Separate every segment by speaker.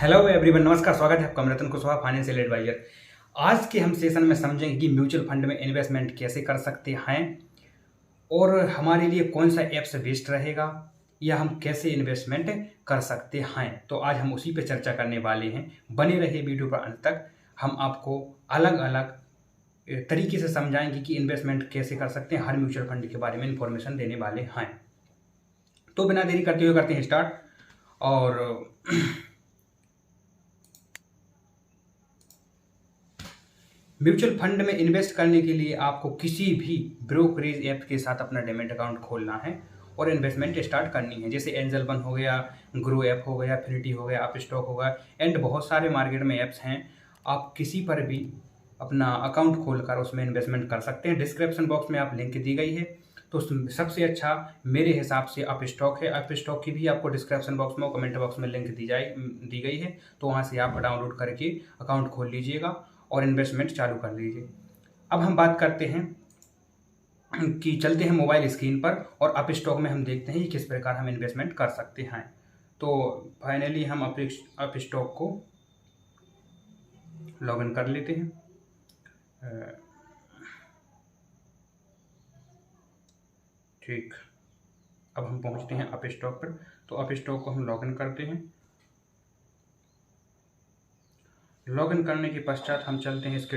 Speaker 1: Hello everyone, नमस्कार। स्वागत है आपका रतन कुशवाहा, फाइनेंशियल एडवाइजर। आज के हम सेशन में समझेंगे कि म्यूचुअल फंड में इन्वेस्टमेंट कैसे कर सकते हैं और हमारे लिए कौन सा ऐप्स बेस्ट रहेगा या हम कैसे इन्वेस्टमेंट कर सकते हैं। तो आज हम उसी पे चर्चा करने वाले हैं। बने रहिए वीडियो पर अंत तक। हम आपको अलग अलग तरीके से समझाएंगे कि इन्वेस्टमेंट कैसे कर सकते हैं। हर म्यूचुअल फंड के बारे में इंफॉर्मेशन देने वाले हैं। तो बिना देरी करते हुए करते हैं स्टार्ट। और म्यूचुअल फंड में इन्वेस्ट करने के लिए आपको किसी भी ब्रोकरेज ऐप के साथ अपना डीमैट अकाउंट खोलना है और इन्वेस्टमेंट स्टार्ट करनी है। जैसे एंजल वन हो गया, ग्रो ऐप हो गया, फिनिटी हो गया, अप स्टॉक हो गया एंड बहुत सारे मार्केट में ऐप्स हैं। आप किसी पर भी अपना अकाउंट खोलकर उसमें इन्वेस्टमेंट कर सकते हैं। डिस्क्रिप्शन बॉक्स में आप लिंक दी गई है। तो सबसे अच्छा मेरे हिसाब से अप स्टॉक है। अप स्टॉक की भी आपको डिस्क्रिप्शन बॉक्स में और कमेंट बॉक्स में लिंक दी गई है। तो वहाँ से आप डाउनलोड करके अकाउंट खोल लीजिएगा और इन्वेस्टमेंट चालू कर लीजिए। अब हम बात करते हैं कि चलते हैं मोबाइल स्क्रीन पर और अप स्टॉक में हम देखते हैं कि किस प्रकार हम इन्वेस्टमेंट कर सकते हैं। तो फाइनली हम अप स्टॉक को लॉगिन कर लेते हैं। ठीक, अब हम पहुंचते हैं अप स्टॉक पर। तो अप स्टॉक को हम लॉगिन करते हैं। लॉगिन करने के पश्चात हम चलते हैं इसके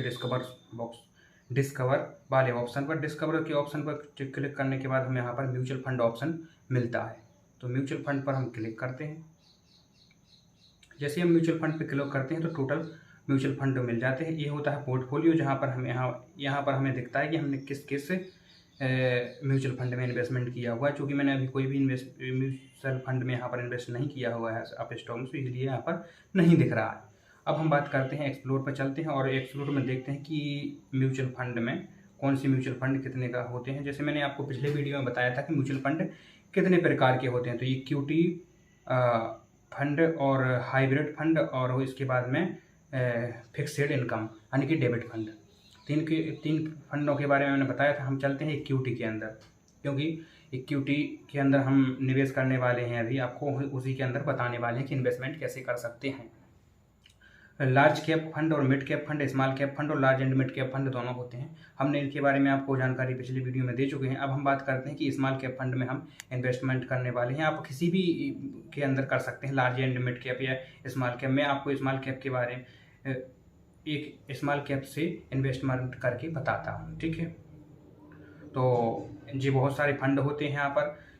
Speaker 1: डिस्कवर वाले ऑप्शन पर। डिस्कवर के ऑप्शन पर क्लिक करने के बाद हमें यहाँ पर म्यूचुअल फंड ऑप्शन मिलता है। तो म्यूचुअल फंड पर हम क्लिक करते हैं। जैसे हम म्यूचुअल फंड पर क्लिक करते हैं तो टोटल म्यूचुअल फंड मिल जाते हैं। ये होता है पोर्टफोलियो, जहाँ पर हम यहाँ पर हमें दिखता है कि हमने किस किस म्यूचुअल फंड में इन्वेस्टमेंट किया हुआ है। चूँकि मैंने अभी कोई भी म्यूचुअल फंड में यहाँ पर इन्वेस्ट नहीं किया हुआ है अप स्टॉक में, तो इसलिए यहाँ पर नहीं दिख रहा है। अब हम बात करते हैं एक्सप्लोर पर चलते हैं और एक्सप्लोर में देखते हैं कि म्यूचुअल फंड में कौन सी म्यूचुअल फंड कितने का होते हैं। जैसे मैंने आपको पिछले वीडियो में बताया था कि म्यूचुअल फंड कितने प्रकार के होते हैं। तो इक्विटी फंड और हाइब्रिड फंड और इसके बाद में फिक्स्ड इनकम यानी कि डेबिट फंड। तीन फंडों के बारे में मैंने बताया था। हम चलते हैं इक्विटी के अंदर, क्योंकि इक्विटी के अंदर हम निवेश करने वाले हैं। अभी आपको उसी के अंदर बताने वाले हैं कि इन्वेस्टमेंट कैसे कर सकते हैं। लार्ज कैप फंड और mid cap fund, small cap fund और large and mid cap fund दोनों होते हैं। हमने इनके बारे में आपको जानकारी पिछली वीडियो में दे चुके हैं। अब हम बात करते हैं कि स्मॉल कैप फंड में हम इन्वेस्टमेंट करने वाले हैं। आप किसी भी के अंदर कर सकते हैं, लार्ज एंड मिड कैप या स्मॉल कैप। मैं आपको स्मॉल कैप के बारे में एक स्मॉल कैप से इन्वेस्टमेंट करके बताता हूँ, ठीक है। तो जी बहुत सारे फंड होते हैं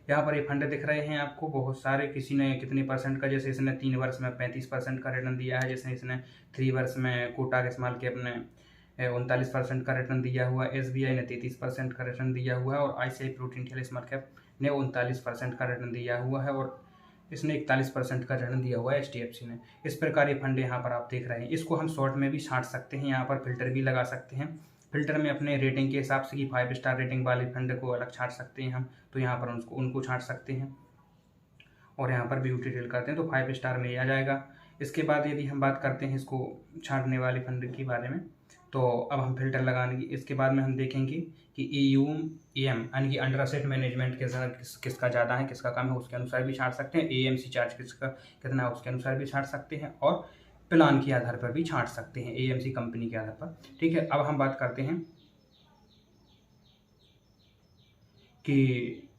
Speaker 1: यहाँ पर ये फंड दिख रहे हैं आपको बहुत सारे। किसी ने कितने परसेंट का, जैसे इसने 3 वर्ष में 35% का रिटर्न दिया है। जैसे इसने 3 वर्ष में कोटक स्मॉल कैप ने 39% का रिटर्न दिया हुआ है। SBI ने 33% का रिटर्न दिया हुआ है और ICICI प्रूडेंशियल स्मॉल कैप ने 39% का रिटर्न दिया हुआ है और इसने 41% का रिटर्न दिया हुआ है HDFC ने। इस प्रकार ये फंड यहाँ पर आप देख रहे हैं। इसको हम शॉर्ट में भी छांट सकते हैं, यहाँ पर फिल्टर भी लगा सकते हैं। फिल्टर में अपने रेटिंग के हिसाब से कि 5 स्टार रेटिंग वाले फंड को अलग छांट सकते हैं हम, तो यहाँ पर उनको छांट सकते हैं और यहाँ पर व्यू डिटेल करते हैं तो 5 स्टार में आ जाएगा। इसके बाद यदि हम बात करते हैं इसको छांटने वाले फंड के बारे में, तो अब हम फिल्टर लगाने की इसके बाद में हम देखेंगे कि AUM यानी कि अंडर असेट मैनेजमेंट किसका ज़्यादा है किसका कम है, उसके अनुसार भी छांट सकते हैं। AMC चार्ज किसका कितना है उसके अनुसार भी छांट सकते हैं और प्लान के आधार पर भी छांट सकते हैं, AMC कंपनी के आधार पर, ठीक है। अब हम बात करते हैं कि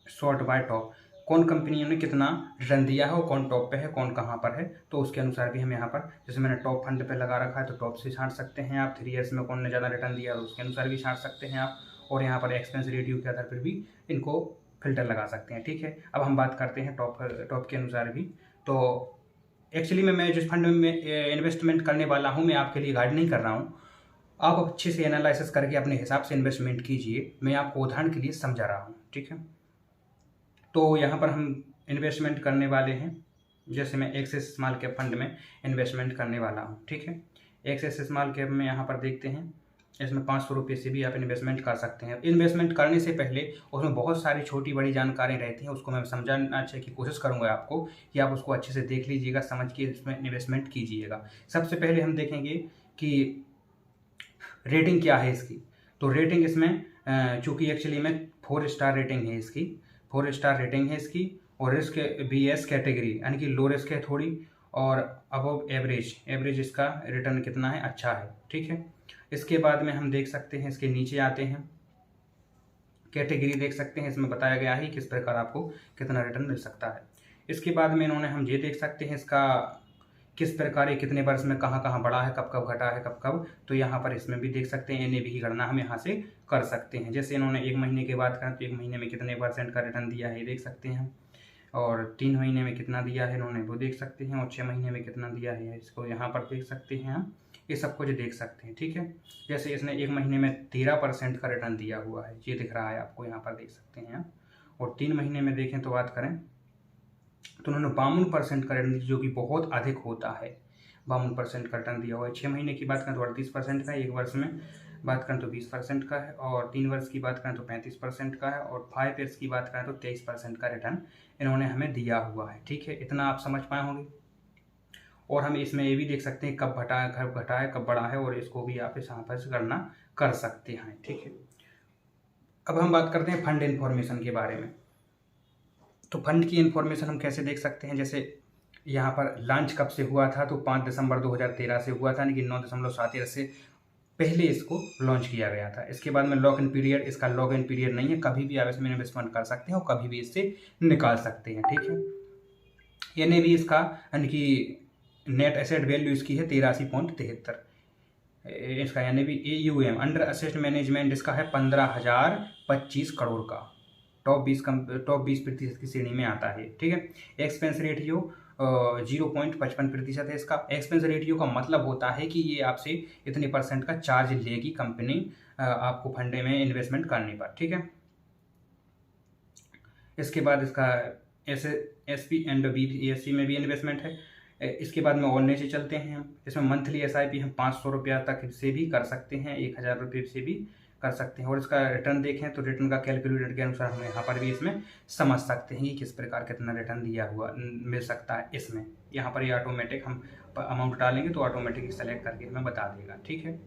Speaker 1: शॉर्ट बाय टॉप कौन कंपनियों ने कितना रिटर्न दिया है और कौन टॉप पे है कौन कहाँ पर है, तो उसके अनुसार भी हम यहाँ पर, जैसे मैंने टॉप फंड पे लगा रखा है तो टॉप से छांट सकते हैं आप। 3 ईयर्स में कौन ने ज़्यादा रिटर्न दिया है उसके अनुसार भी छांट सकते हैं आप और यहाँ पर एक्सपेंस रेडियो के आधार पर भी इनको फिल्टर लगा सकते हैं, ठीक है। अब हम बात करते हैं टॉप के अनुसार भी। तो एक्चुअली मैं जिस फंड में इन्वेस्टमेंट करने वाला हूँ मैं आपके लिए गाइड नहीं कर रहा हूँ। आप अच्छे से एनालिसिस करके अपने हिसाब से इन्वेस्टमेंट कीजिए। मैं आपको उदाहरण के लिए समझा रहा हूँ, ठीक है। तो यहाँ पर हम इन्वेस्टमेंट करने वाले हैं। जैसे मैं एक्सिस स्मॉल कैप फंड में इन्वेस्टमेंट करने वाला हूँ, ठीक है। एक्सिस स्मॉल कैप में यहाँ पर देखते हैं इसमें 500 रुपये से भी आप इन्वेस्टमेंट कर सकते हैं। इन्वेस्टमेंट करने से पहले उसमें बहुत सारी छोटी बड़ी जानकारी रहती हैं, उसको मैं समझाना की कोशिश करूँगा आपको कि आप उसको अच्छे से देख लीजिएगा, समझ के इसमें इन्वेस्टमेंट कीजिएगा। सबसे पहले हम देखेंगे कि रेटिंग क्या है इसकी। तो रेटिंग इसमें चूँकि एक्चुअली में 4 स्टार रेटिंग है इसकी, 4 स्टार रेटिंग है इसकी और रिस्क BS कैटेगरी यानी कि लो रिस्क है थोड़ी और अबव एवरेज, एवरेज इसका रिटर्न कितना है, अच्छा है, ठीक है। इसके बाद में हम देख सकते हैं, इसके नीचे आते हैं, कैटेगरी देख सकते हैं, इसमें बताया गया है किस प्रकार आपको कितना रिटर्न मिल सकता है। इसके बाद में इन्होंने हम ये देख सकते हैं इसका किस प्रकार ये कितने वर्ष में कहाँ कहाँ बढ़ा है, कब कब घटा है, कब कब, तो यहाँ पर इसमें भी देख सकते हैं, NAV की गणना हम यहाँ से कर सकते हैं। जैसे इन्होंने 1 महीने के बाद कहा तो 1 महीने में कितने % का रिटर्न दिया है ये देख सकते हैं, और 3 महीने में कितना दिया है इन्होंने वो देख सकते हैं, और 6 महीने में कितना दिया है इसको यहाँ पर देख सकते हैं हम, ये सब कुछ देख सकते हैं, ठीक है। जैसे इसने 1 महीने में 13% का रिटर्न दिया हुआ है, ये दिख रहा है आपको यहाँ पर देख सकते हैं, और 3 महीने में देखें तो बात करें तो उन्होंने 52% का रिटर्न, जो कि बहुत अधिक होता है, 52% का रिटर्न दिया हुआ है। 6 महीने की बात करें तो 38% का है, 1 वर्ष में बात करें तो 20% का है, और 3 वर्ष की बात करें तो 35% का है, और 5 ईयर्स की बात करें तो 23% का रिटर्न इन्होंने हमें दिया हुआ है, ठीक है। इतना आप समझ पाए होंगे। और हम इसमें ये भी देख सकते हैं कब घटा है, कब बढ़ा है, और इसको भी आप इस यहाँ पर गणना कर सकते हैं, ठीक है। अब हम बात करते हैं फंड इन्फॉर्मेशन के बारे में। तो फंड की इन्फॉर्मेशन हम कैसे देख सकते हैं, जैसे यहाँ पर लॉन्च कब से हुआ था, तो 5 दिसंबर 2013 से हुआ था, यानी कि 9.7 ईयर से पहले इसको लॉन्च किया गया था। इसके बाद में लॉक इन पीरियड, इसका लॉक इन पीरियड नहीं है, कभी भी आप इसमें इन्वेस्टमेंट कर सकते हैं और कभी भी इससे निकाल सकते हैं, ठीक है। यानी भी इसका यानी कि नेट एसेट वैल्यू इसकी है 83.73, इसका यानी भी AUM अंडर असेट मैनेजमेंट इसका है 15,025 करोड़ का, टॉप 20% की श्रेणी में आता है, ठीक है। एक्सपेंस रेटियो 0.55% है इसका। एक्सपेंस रेटियो का मतलब होता है कि ये आपसे इतने % का चार्ज लेगी कंपनी आपको फंड में इन्वेस्टमेंट करने पर, ठीक है। इसके बाद इसका SP एंड BSC में भी इन्वेस्टमेंट है। इसके बाद में और नीचे चलते हैं हम, इसमें मंथली SIP हम 500 रुपया तक से भी कर सकते हैं, 1000 रुपये से भी कर सकते हैं। और इसका रिटर्न देखें तो रिटर्न का कैलकुलेटर के अनुसार हम यहाँ पर भी इसमें समझ सकते हैं कि किस प्रकार कितना रिटर्न दिया हुआ मिल सकता है इसमें। यहाँ पर ये ऑटोमेटिक हम अमाउंट डालेंगे तो ऑटोमेटिक सेलेक्ट करके हमें बता देगा, ठीक है।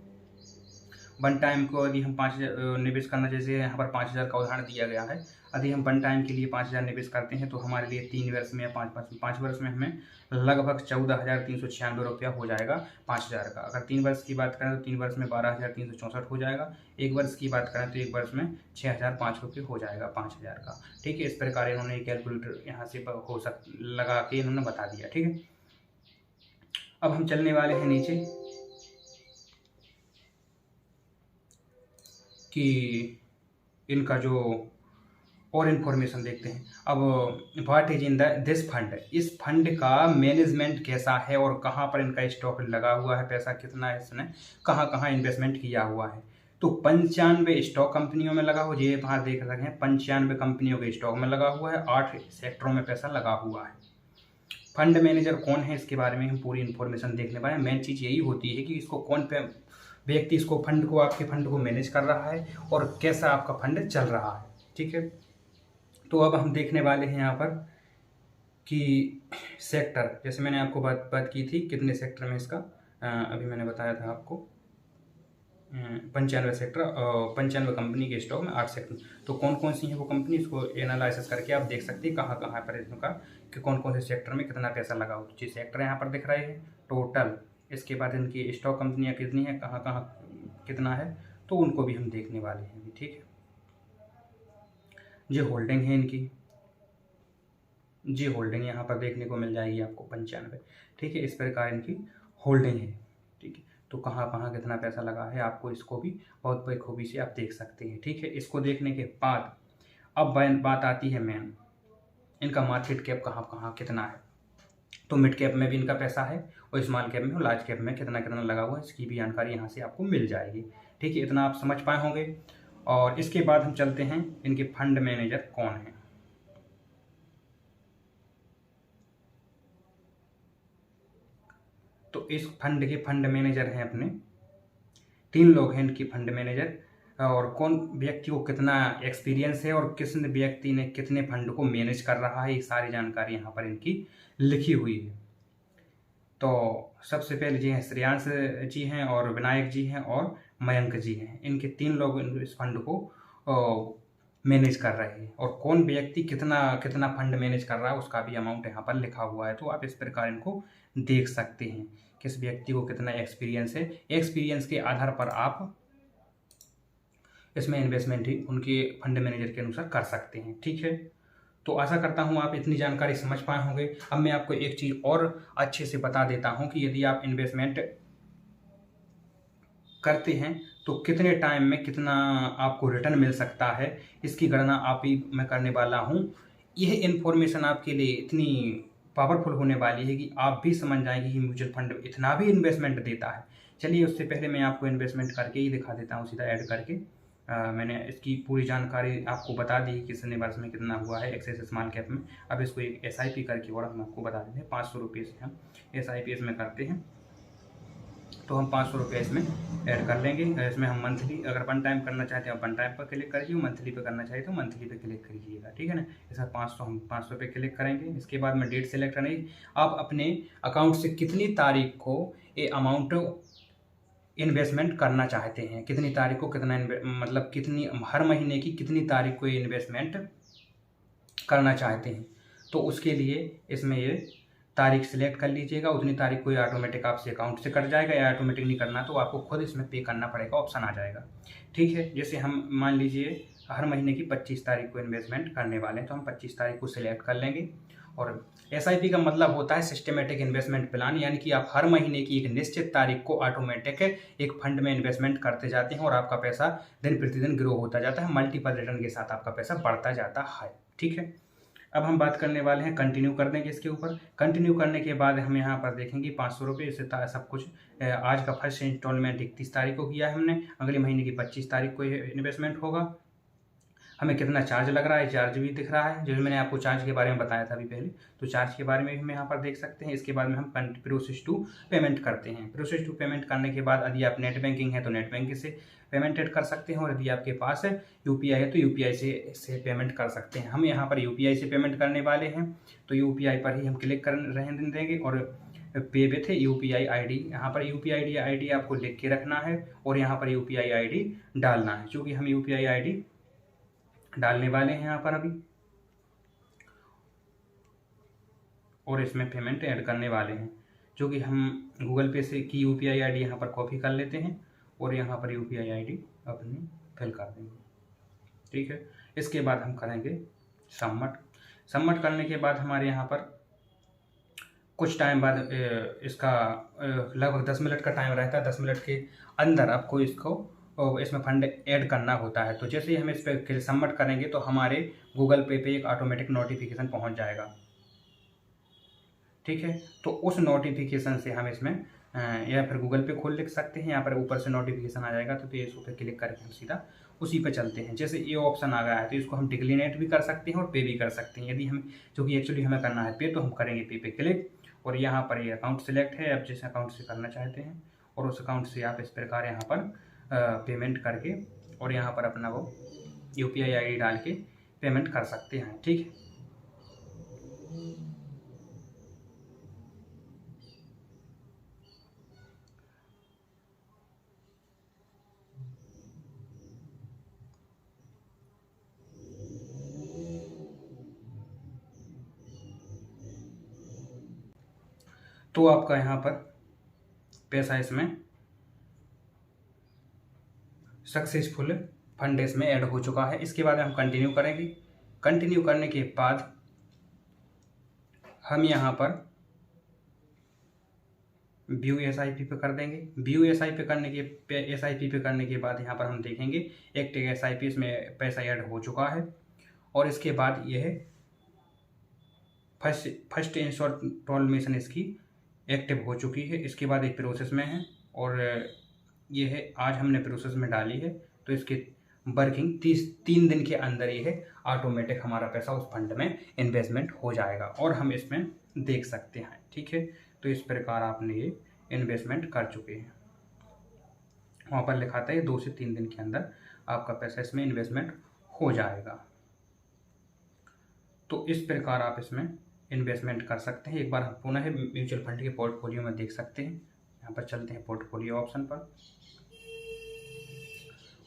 Speaker 1: वन टाइम को यदि हम 5,000 निवेश करना, जैसे यहाँ पर 5,000 का उदाहरण दिया गया है, यदि हम वन टाइम के लिए 5,000 निवेश करते हैं तो हमारे लिए 3 वर्ष में या 5 वर्ष में हमें लगभग 14,396 रुपया हो जाएगा 5,000 का। अगर 3 वर्ष की बात करें तो 3 वर्ष में 12,364 हो जाएगा। 1 वर्ष की बात करें तो 1 वर्ष में 6,005 रुपये हो जाएगा 5,000 का, ठीक है। इस प्रकार इन्होंने कैलकुलेटर यहाँ से लगा के इन्होंने बता दिया, ठीक है। अब हम चलने वाले हैं नीचे कि इनका जो और इन्फॉर्मेशन देखते हैं। अब what is in this fund, इस फंड का मैनेजमेंट कैसा है और कहाँ पर इनका स्टॉक लगा हुआ है, पैसा कितना है, इसने कहाँ कहाँ इन्वेस्टमेंट किया हुआ है। तो 95 स्टॉक कंपनियों में लगा हुआ, ये वहाँ देख रहे हैं 95 कंपनियों के स्टॉक में लगा हुआ है, 8 सेक्टरों में पैसा लगा हुआ है। फंड मैनेजर कौन है इसके बारे में हम पूरी इन्फॉर्मेशन देखने पाए। मेन चीज़ यही होती है कि इसको कौन व्यक्ति इसको फंड को आपके फंड को मैनेज कर रहा है और कैसा आपका फंड चल रहा है, ठीक है। तो अब हम देखने वाले हैं यहाँ पर कि सेक्टर, जैसे मैंने आपको बात की थी कितने सेक्टर में इसका अभी मैंने बताया था आपको 95 कंपनी के स्टॉक में 8 सेक्टर। तो कौन कौन सी है वो कंपनी, इसको एनालिसिस करके आप देख सकते हैं कहाँ कहाँ पर इनका कि कौन कौन से सेक्टर में कितना पैसा लगा हो। जो सेक्टर यहाँ पर दिख रहे हैं टोटल, इसके बाद इनकी स्टॉक कंपनियाँ कितनी हैं, कहाँ कहाँ कितना है, तो उनको भी हम देखने वाले हैं, ठीक है। ये होल्डिंग है इनकी, जी होल्डिंग यहाँ पर देखने को मिल जाएगी आपको 95, ठीक है। इस प्रकार इनकी होल्डिंग है, ठीक है। तो कहाँ कहाँ कितना पैसा लगा है आपको इसको भी बहुत बखूबी से आप देख सकते हैं, ठीक है। इसको देखने के बाद अब बात आती है मेन, इनका मार्केट कैप कहाँ कहाँ कितना है। तो मिड कैप में भी इनका पैसा है और स्मॉल कैप में और लार्ज कैप में कितना कितना लगा हुआ है, इसकी भी जानकारी यहाँ से आपको मिल जाएगी, ठीक है। इतना आप समझ पाए होंगे। और इसके बाद हम चलते हैं इनके फंड मैनेजर कौन है। तो इस फंड के फंड मैनेजर हैं अपने 3 लोग हैं इनकी फंड मैनेजर, और कौन व्यक्ति को कितना एक्सपीरियंस है और किस व्यक्ति ने कितने फंड को मैनेज कर रहा है, ये सारी जानकारी यहाँ पर इनकी लिखी हुई है। तो सबसे पहले जी हैं श्रेयांश जी हैं और विनायक जी हैं और मयंक जी हैं। इनके 3 लोग इस फंड को मैनेज कर रहे हैं और कौन व्यक्ति कितना कितना फंड मैनेज कर रहा है उसका भी अमाउंट यहाँ पर लिखा हुआ है। तो आप इस प्रकार इनको देख सकते हैं, किस व्यक्ति को कितना एक्सपीरियंस है। एक्सपीरियंस के आधार पर आप इसमें इन्वेस्टमेंट ही उनके फंड मैनेजर के अनुसार कर सकते हैं। ठीक है, तो आशा करता हूँ आप इतनी जानकारी समझ पाए होंगे। अब मैं आपको एक चीज़ और अच्छे से बता देता हूँ कि यदि आप इन्वेस्टमेंट करते हैं तो कितने टाइम में कितना आपको रिटर्न मिल सकता है, इसकी गणना आप ही मैं करने वाला हूँ। यह इन्फॉर्मेशन आपके लिए इतनी पावरफुल होने वाली है कि आप भी समझ जाएंगे कि म्यूचुअल फंड इतना भी इन्वेस्टमेंट देता है। चलिए उससे पहले मैं आपको इन्वेस्टमेंट करके ही दिखा देता हूँ, सीधा ऐड करके। मैंने इसकी पूरी जानकारी आपको बता दी कि कितने वर्ष में कितना हुआ है एक्सेस स्मॉल कैप में। अब इसको एक SIP करके और हम आपको बता देते हैं। 500 रुपये से हम SIP इसमें करते हैं, तो हम 500 रुपये इसमें ऐड कर लेंगे। इसमें हम मंथली, अगर वन टाइम करना चाहते हैं वन टाइम पर क्लिक करिए, मंथली पे करना चाहिए तो मंथली पे क्लिक करिएगा। ठीक है ना, इसमें 500 हम 500 पे क्लिक करेंगे। इसके बाद में डेट सेलेक्ट करनी, आप अपने अकाउंट से कितनी तारीख को ये अमाउंट इन्वेस्टमेंट करना चाहते हैं, कितनी तारीख को कितना मतलब कितनी हर महीने की कितनी तारीख को ये इन्वेस्टमेंट करना चाहते हैं, तो उसके लिए इसमें ये तारीख सिलेक्ट कर लीजिएगा। उतनी तारीख को ये ऑटोमेटिक आपसे अकाउंट से कट जाएगा, या ऑटोमेटिक नहीं करना तो आपको खुद इसमें पे करना पड़ेगा, ऑप्शन आ जाएगा। ठीक है, जैसे हम मान लीजिए हर महीने की 25 तारीख को इन्वेस्टमेंट करने वाले हैं, तो हम 25 तारीख को सिलेक्ट कर लेंगे। और SIP का मतलब होता है सिस्टमेटिक इन्वेस्टमेंट प्लान, यानी कि आप हर महीने की एक निश्चित तारीख को ऑटोमेटिक एक फंड में इन्वेस्टमेंट करते जाते हैं और आपका पैसा दिन प्रतिदिन ग्रो होता जाता है, मल्टीपल रिटर्न के साथ आपका पैसा बढ़ता जाता है। ठीक है, अब हम बात करने वाले हैं, कंटिन्यू कर देंगे इसके ऊपर। कंटिन्यू करने के बाद हम यहाँ पर देखेंगे 500 रुपये से सब कुछ। आज का फर्स्ट इंस्टॉलमेंट 31 तारीख को किया है हमने, अगले महीने की 25 तारीख को इन्वेस्टमेंट होगा। हमें कितना चार्ज लग रहा है, चार्ज भी दिख रहा है, जो मैंने आपको चार्ज के बारे में बताया था अभी पहले, तो चार्ज के बारे में भी हम यहाँ पर देख सकते हैं। इसके बाद में हम प्रोसेस टू पेमेंट करते हैं। प्रोसेस टू पेमेंट करने के बाद यदि आप नेट बैंकिंग है तो नेट बैंकिंग से पेमेंट कर सकते हैं, और यदि आपके पास UPI है तो UPI से पेमेंट कर सकते हैं। हम यहाँ पर UPI से पेमेंट करने वाले हैं, तो UPI पर ही हम क्लिक कर रहने देंगे और पे विथ UPI ID, यहाँ पर UPI ID आपको लिख के रखना है और यहाँ पर UPI ID डालना है। चूँकि हम UPI ID डालने वाले हैं यहाँ पर अभी, और इसमें पेमेंट ऐड करने वाले हैं, जो कि हम गूगल पे से की UPI ID यहाँ पर कॉपी कर लेते हैं और यहाँ पर UPI ID अपनी फिल कर देंगे। ठीक है, इसके बाद हम करेंगे सबमिट करने के बाद हमारे यहाँ पर कुछ टाइम बाद इसका लगभग 10 मिनट का टाइम रहता है। 10 मिनट के अंदर आपको इसमें फंड ऐड करना होता है। तो जैसे ही हम इस पर सबमिट करेंगे तो हमारे गूगल पे एक ऑटोमेटिक नोटिफिकेशन पहुंच जाएगा। ठीक है, तो उस नोटिफिकेशन से हम इसमें या फिर गूगल पे खोल लिख सकते हैं, यहाँ पर ऊपर से नोटिफिकेशन आ जाएगा, तो इस पर क्लिक करके हम सीधा उसी पे चलते हैं। जैसे ये ऑप्शन आ गया है तो इसको हम डिक्लिनेट भी कर सकते हैं और पे भी कर सकते हैं। यदि हम, जो कि एक्चुअली हमें करना है पे, तो हम करेंगे पे पे क्लिक, और यहाँ पर ये अकाउंट सिलेक्ट है, अब जिस अकाउंट से करना चाहते हैं, और उस अकाउंट से आप इस प्रकार यहाँ पर पेमेंट करके और यहाँ पर अपना वो UPI ID डाल के पेमेंट कर सकते हैं। ठीक है, तो आपका यहाँ पर पैसा इसमें सक्सेसफुल फंड इसमें ऐड हो चुका है। इसके बाद हम कंटिन्यू करेंगे। कंटिन्यू करने के बाद हम यहाँ पर व्यू SIP पे कर देंगे। व्यू SIP पे करने के बाद यहाँ पर हम देखेंगे एक्टिव SIP इसमें पैसा ऐड हो चुका है, और इसके बाद यह फर्स्ट इंस्टॉलमेशन इसकी एक्टिव हो चुकी है। इसके बाद एक प्रोसेस में है, और ये है आज हमने प्रोसेस में डाली है, तो इसके वर्किंग 3 दिन के अंदर ये है ऑटोमेटिक हमारा पैसा उस फंड में इन्वेस्टमेंट हो जाएगा, और हम इसमें देख सकते हैं। ठीक है, तो इस प्रकार आपने ये इन्वेस्टमेंट कर चुके हैं। वहाँ पर लिखा था 2 से 3 दिन के अंदर आपका पैसा इसमें इन्वेस्टमेंट हो जाएगा। तो इस प्रकार आप इसमें इन्वेस्टमेंट कर सकते हैं। एक बार हम पुनः म्यूचुअल फंड के पोर्टफोलियो में देख सकते हैं। यहाँ पर चलते हैं पोर्टफोलियो ऑप्शन पर,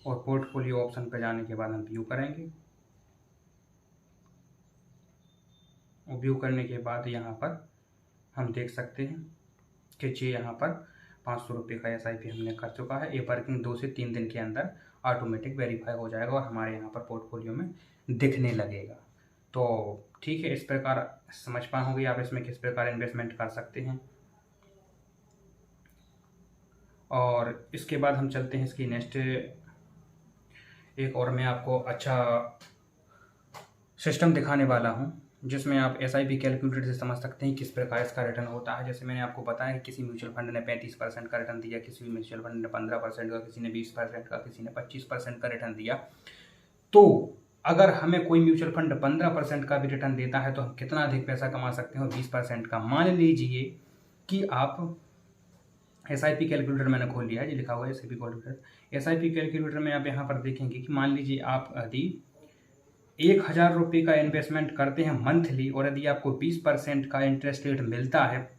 Speaker 1: और पोर्टफोलियो ऑप्शन पर जाने के बाद हम व्यू करेंगे। व्यू करने के बाद यहाँ पर हम देख सकते हैं कि जी यहाँ पर 500 रुपये का SIP हमने कर चुका है। ये वर्किंग 2 से 3 दिन के अंदर ऑटोमेटिक वेरीफाई हो जाएगा और हमारे यहाँ पर पोर्टफोलियो में दिखने लगेगा। तो ठीक है, इस प्रकार समझ पाए होंगे आप इसमें किस प्रकार इन्वेस्टमेंट कर सकते हैं। और इसके बाद हम चलते हैं इसकी नेक्स्ट एक और मैं आपको अच्छा सिस्टम दिखाने वाला हूं, जिसमें आप SIP कैलकुलेटर से समझ सकते हैं किस प्रकार इसका रिटर्न होता है। जैसे मैंने आपको बताया कि किसी म्यूचुअल फंड ने 35% का रिटर्न दिया, किसी म्यूचुअल फंड ने 15% का, किसी ने 20% का, किसी ने 25% का रिटर्न दिया। तो अगर हमें कोई म्यूचुअल फंड 15% का भी रिटर्न देता है तो हम कितना अधिक पैसा कमा सकते हैं 20% का। मान लीजिए कि आप SIP कैलकुलेटर मैंने खोल लिया है, ये लिखा हुआ है SIP कैलकुलेटर। SIP कैलकुलेटर में आप यहाँ पर देखेंगे कि मान लीजिए आप यदि 1000 रुपये का इन्वेस्टमेंट करते हैं मंथली और यदि आपको 20% का इंटरेस्ट रेट मिलता है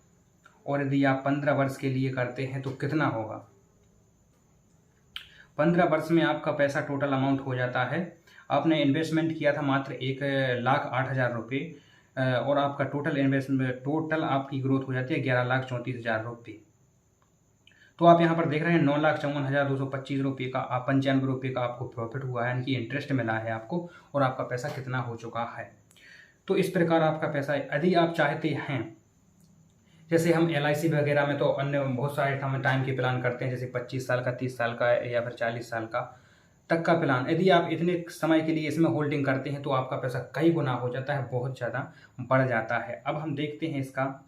Speaker 1: और यदि आप 15 वर्ष के लिए करते हैं तो कितना होगा। 15 वर्ष में आपका पैसा टोटल अमाउंट हो जाता है, आपने इन्वेस्टमेंट किया था मात्र 1,08,000 रुपये और आपका टोटल आपकी ग्रोथ हो जाती है 11,34,000 रुपये। तो आप यहाँ पर देख रहे हैं 9,54,225 रुपये का 95 रुपये का आपको प्रॉफिट हुआ है, यानी कि इंटरेस्ट मिला है आपको, और आपका पैसा कितना हो चुका है। तो इस प्रकार आपका पैसा, यदि आप चाहते हैं, जैसे हम LIC वगैरह में तो अन्य बहुत सारे हम टाइम के प्लान करते हैं, जैसे 25 साल का, 30 साल का या फिर 40 साल का तक का प्लान। यदि आप इतने समय के लिए इसमें होल्डिंग करते हैं तो आपका पैसा कई गुना हो जाता है, बहुत ज़्यादा बढ़ जाता है। अब हम देखते हैं इसका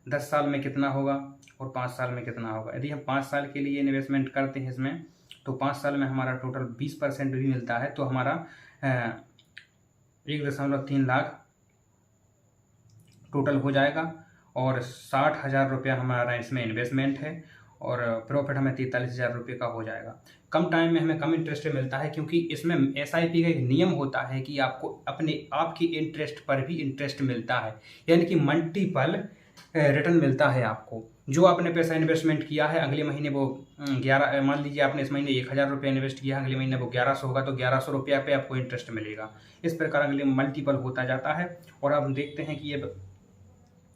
Speaker 1: 10 साल में कितना होगा और 5 साल में कितना होगा। यदि हम 5 साल के लिए इन्वेस्टमेंट करते हैं इसमें तो 5 साल में हमारा टोटल 20% भी मिलता है, तो हमारा 1.3 लाख टोटल हो जाएगा और 60,000 रुपया हमारा इसमें इन्वेस्टमेंट है और प्रॉफिट हमें 43,000 रुपये का हो जाएगा। कम टाइम में हमें कम इंटरेस्ट मिलता है, क्योंकि इसमें SIP का एक नियम होता है कि आपको आपकी इंटरेस्ट पर भी इंटरेस्ट मिलता है, यानी कि मल्टीपल रिटर्न मिलता है आपको। जो आपने पैसा इन्वेस्टमेंट किया है अगले महीने वो 11, मान लीजिए आपने इस महीने 1,000 रुपये इन्वेस्ट किया, अगले महीने वो 1100 होगा, तो 1100 रुपया पे आपको इंटरेस्ट मिलेगा। इस प्रकार अगले मल्टीपल होता जाता है। और अब देखते हैं कि ये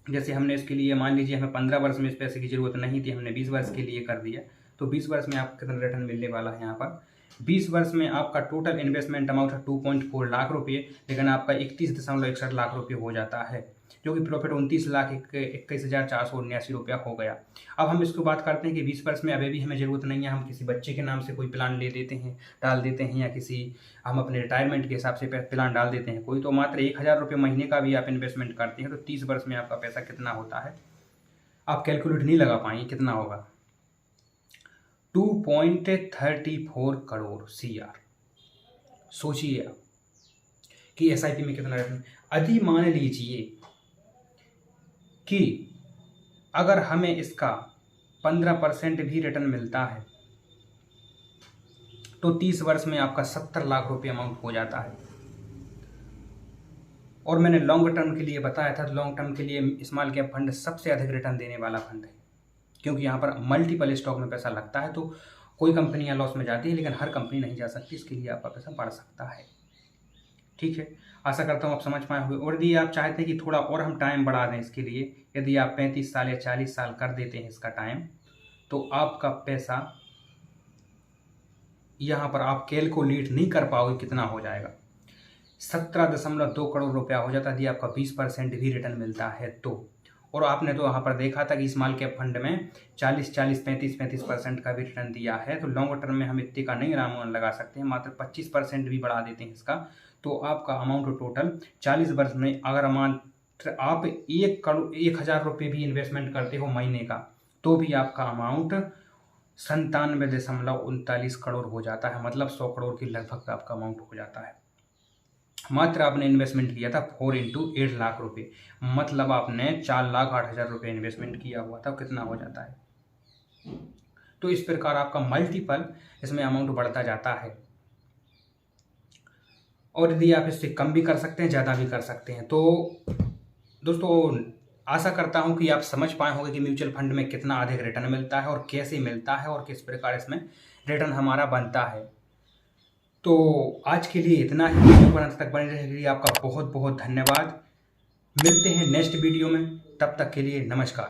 Speaker 1: जैसे हमने इसके लिए, मान लीजिए हमें 15 वर्ष में इस पैसे की ज़रूरत नहीं थी, हमने 20 वर्ष के लिए कर दिया, तो 20 वर्ष में आपको कितना रिटर्न मिलने वाला है। यहाँ पर 20 वर्ष में आपका टोटल इन्वेस्टमेंट अमाउंट है 2.4 लाख रुपये, लेकिन आपका 31.61 लाख रुपये हो जाता है, जो कि प्रॉफिट 29,21,479 रुपया हो गया। अब हम इसको बात करते हैं कि 20 वर्ष में अभी भी हमें ज़रूरत नहीं है, हम किसी बच्चे के नाम से कोई प्लान ले देते हैं, डाल देते हैं, या किसी हम अपने रिटायरमेंट के हिसाब से प्लान डाल देते हैं कोई, तो मात्र 1,000 रुपये महीने का भी आप इन्वेस्टमेंट करते हैं तो 30 वर्ष में आपका पैसा कितना होता है आप कैलकुलेट नहीं लगा पाएंगे कितना होगा। 2.34 करोड़ CR। सोचिए आप कि SIP में कितना रिटर्न। यदि मान लीजिए कि अगर हमें इसका 15% भी रिटर्न मिलता है तो 30 वर्ष में आपका 70 लाख रुपये अमाउंट हो जाता है। और मैंने लॉन्ग टर्म के लिए बताया था, लॉन्ग टर्म के लिए स्मॉल कैप फंड सबसे अधिक रिटर्न देने वाला फंड है, क्योंकि यहाँ पर मल्टीपल स्टॉक में पैसा लगता है। तो कोई कंपनियाँ लॉस में जाती है, लेकिन हर कंपनी नहीं जा सकती, इसके लिए आपका पैसा बढ़ सकता है। ठीक है, आशा करता हूँ आप समझ पाए होंगे। और यदि आप चाहते हैं कि थोड़ा और हम टाइम बढ़ा दें इसके लिए, यदि आप 35 साल या 40 साल कर देते हैं इसका टाइम, तो आपका पैसा यहाँ पर आप कैलकुलेट नहीं कर पाओगे कितना हो जाएगा। 17.2 करोड़ रुपया हो जाता है यदि आपका 20% भी रिटर्न मिलता है तो। और आपने तो वहाँ पर देखा था कि स्मॉल कैप फंड में 40-40, 35% का भी रिटर्न दिया है। तो लॉन्ग टर्म में हम इतने का नहीं राम लगा सकते हैं, मात्र 25% भी बढ़ा देते हैं इसका, तो आपका अमाउंट टोटल 40 वर्ष में, अगर मात्र आप 1,000 रुपये भी इन्वेस्टमेंट करते हो महीने का, तो भी आपका अमाउंट 97.39 करोड़ हो जाता है। मतलब 100 करोड़ के लगभग आपका अमाउंट हो जाता है। मात्र आपने इन्वेस्टमेंट किया था 4 × 8 लाख रुपये, मतलब आपने 4,08,000 रुपये इन्वेस्टमेंट किया हुआ था, कितना हो जाता है। तो इस प्रकार आपका मल्टीपल इसमें अमाउंट बढ़ता जाता है। और यदि आप इससे कम भी कर सकते हैं, ज़्यादा भी कर सकते हैं। तो दोस्तों आशा करता हूं कि आप समझ पाए होंगे कि म्यूचुअल फंड में कितना अधिक रिटर्न मिलता है और कैसे मिलता है और किस प्रकार इसमें रिटर्न हमारा बनता है। तो आज के लिए इतना ही। वीडियो को अंत तक बने रहने के लिए आपका बहुत बहुत धन्यवाद। मिलते हैं नेक्स्ट वीडियो में, तब तक के लिए नमस्कार।